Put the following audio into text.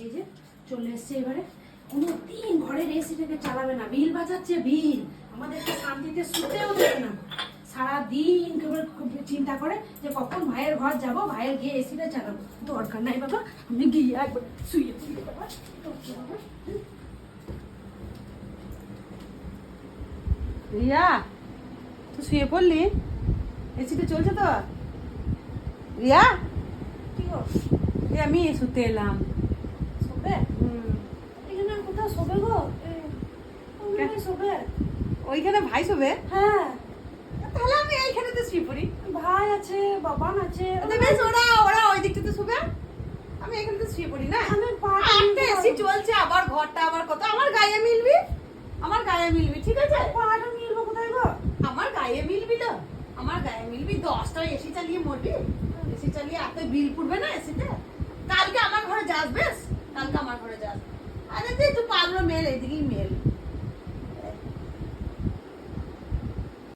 এই যে চলে এসছে এবারে। কোনোদিন ঘরের এসিটাকে চালাবে না, বিল বাজাচ্ছে বিল, আমাদেরকে শান্তিতে শুতেও দেবে না। সারাদিন কেবল চিন্তা করে যে কখন ভাইয়ের ঘর যাব, ভাইয়ের গিয়ে এসিটা চালাবো। দরকার নাই বাবা, আমি গিয়ে একবার শুয়ে পড়ি বাবা। রিয়া তুই শুয়ে পড়লি? এসিটা চলছে তো? রিয়া কি গো? আমি শুতে এলাম। শোবে? এখানে কোথাও শোবে গো? ওখানে শোবে? ওইখানে ভাই শোবে? হ্যাঁ। তাহলে আমি এইখানেতে শুয়ে পড়ি। ভাই আছে, বাবান আছে। বেশ, ওরা ওরা ওই দিকটাতে শোবে, আমি এখানেতে শুয়ে পড়ি না? আমি একটা এসি চলছে, আবার ঘরটা আবার কত আমার গায়ে মিলবি, আমার গায়ে মিলবি, ঠিক আছে? পাহাড়ে মিলবো কোথায় গো? আমার গায়ে মিলবি তো, আমার গায়ে মিলবি। 10টা এসি চালিয়ে মরবি? এসি চালিয়ে এত বিল পড়বে না এসিতে? কালকে আমার ঘরে যাস, বেশ কালকে আমার ঘরে যাস। আরে তুই পাগলো মেয়ে,